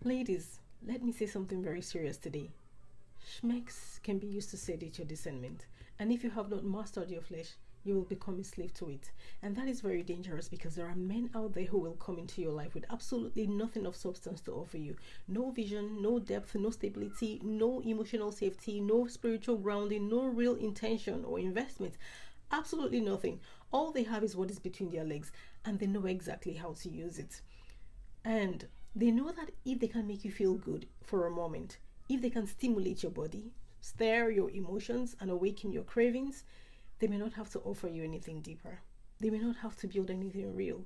Ladies, let me say something very serious today. Smex can be used to sedate your discernment, and if you have not mastered your flesh, you will become a slave to it. And that is very dangerous because there are men out there who will come into your life with absolutely nothing of substance to offer you. No vision, no depth, no stability, no emotional safety, no spiritual grounding, no real intention or investment. Absolutely nothing. All they have is what is between their legs, and they know exactly how to use it. And they know that if they can make you feel good for a moment, if they can stimulate your body, stir your emotions, and awaken your cravings, they may not have to offer you anything deeper. They may not have to build anything real.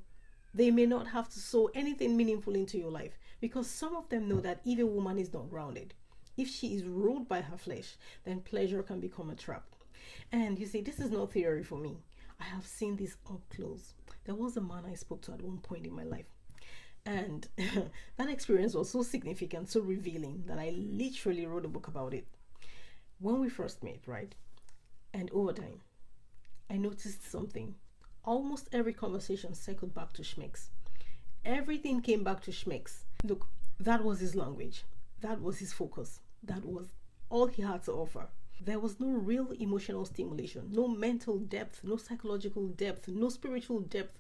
They may not have to sow anything meaningful into your life because some of them know that if a woman is not grounded, if she is ruled by her flesh, then pleasure can become a trap. And you see, this is not theory for me. I have seen this up close. There was a man I spoke to at one point in my life. And that experience was so significant, so revealing that I literally wrote a book about it. When we first met, right? And over time, I noticed something. Almost every conversation circled back to Smex. Everything came back to Smex. Look, that was his language. That was his focus. That was all he had to offer. There was no real emotional stimulation, no mental depth, no psychological depth, no spiritual depth,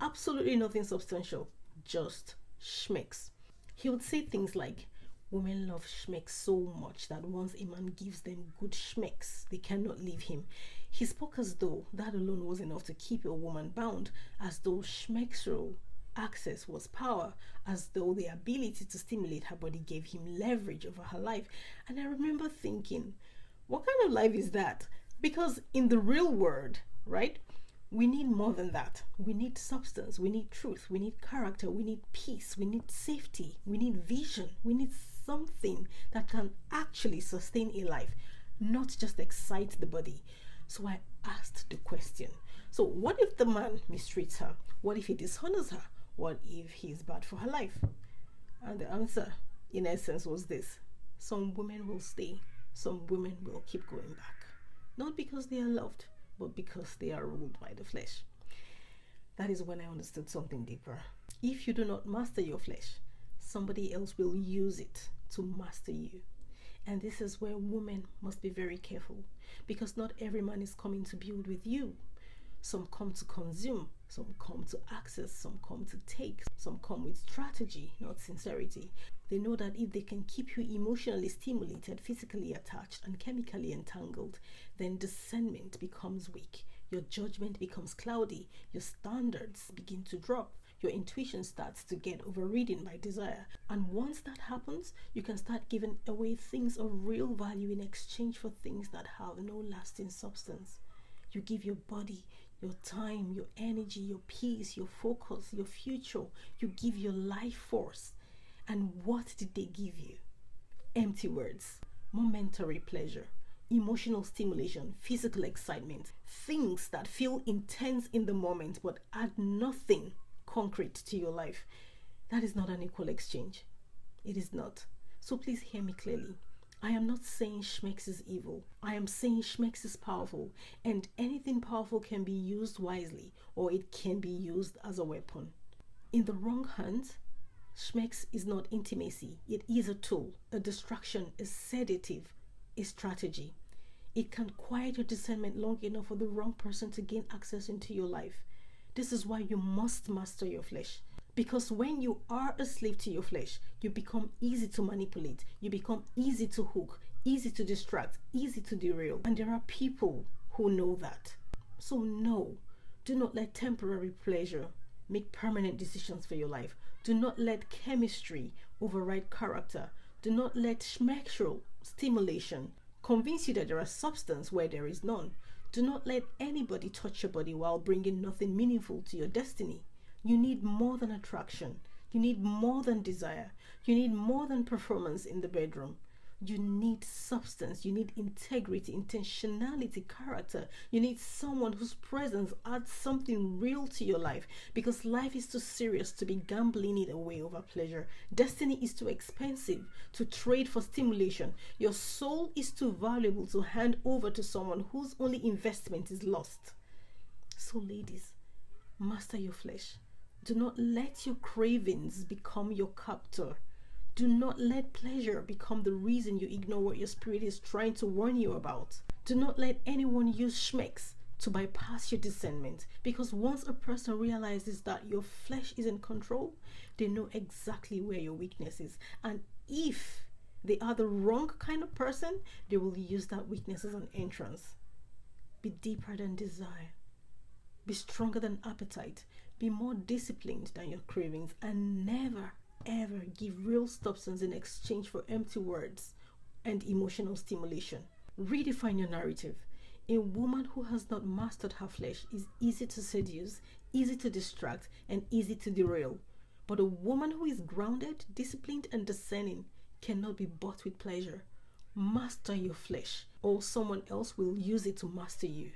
absolutely nothing substantial, just Schmecks. He would say things like, women love Schmecks so much that once a man gives them good Schmecks, they cannot leave him. He spoke as though that alone was enough to keep a woman bound, as though Schmecksro access was power, as though the ability to stimulate her body gave him leverage over her life. And I remember thinking, what kind of life is that? Because in the real world, right, we need more than that. We need substance, we need truth, we need character, we need peace, we need safety, we need vision, we need something that can actually sustain a life, not just excite the body. So I asked the question, so what if the man mistreats her? What if he dishonors her? What if he's bad for her life? And the answer, in essence, was this: some women will stay, some women will keep going back. Not because they are loved, but because they are ruled by the flesh. That is when I understood something deeper. If you do not master your flesh, somebody else will use it to master you. And this is where women must be very careful, because not every man is coming to build with you. Some come to consume, some come to access, some come to take, some come with strategy, not sincerity. They know that if they can keep you emotionally stimulated, physically attached, and chemically entangled, then discernment becomes weak. Your judgment becomes cloudy. Your standards begin to drop. Your intuition starts to get overridden by desire. And once that happens, you can start giving away things of real value in exchange for things that have no lasting substance. You give your body, your time, your energy, your peace, your focus, your future. You give your life force. And what did they give you? Empty words, momentary pleasure, emotional stimulation, physical excitement, things that feel intense in the moment but add nothing concrete to your life. That is not an equal exchange. It is not. So please hear me clearly. I am not saying Schmex is evil. I am saying Schmex is powerful, and anything powerful can be used wisely, or it can be used as a weapon. In the wrong hands, Schmex is not intimacy. It is a tool, a distraction, a sedative, a strategy. It can quiet your discernment long enough for the wrong person to gain access into your life. This is why you must master your flesh. Because when you are a slave to your flesh, you become easy to manipulate. You become easy to hook, easy to distract, easy to derail. And there are people who know that. So no, do not let temporary pleasure make permanent decisions for your life. Do not let chemistry override character. Do not let schmexual stimulation convince you that there is substance where there is none. Do not let anybody touch your body while bringing nothing meaningful to your destiny. You need more than attraction. You need more than desire. You need more than performance in the bedroom. You need substance. You need integrity, intentionality, character. You need someone whose presence adds something real to your life, because life is too serious to be gambling it away over pleasure. Destiny is too expensive to trade for stimulation. Your soul is too valuable to hand over to someone whose only investment is lost. So ladies, master your flesh. Do not let your cravings become your captor. Do not let pleasure become the reason you ignore what your spirit is trying to warn you about. Do not let anyone use Smex to bypass your discernment, because once a person realizes that your flesh is in control, they know exactly where your weakness is. And if they are the wrong kind of person, they will use that weakness as an entrance. Be deeper than desire. Be stronger than appetite. Be more disciplined than your cravings, and never ever give real substance in exchange for empty words and emotional stimulation. Redefine your narrative. A woman who has not mastered her flesh is easy to seduce, easy to distract, and easy to derail. But a woman who is grounded, disciplined, and discerning cannot be bought with pleasure. Master your flesh, or someone else will use it to master you.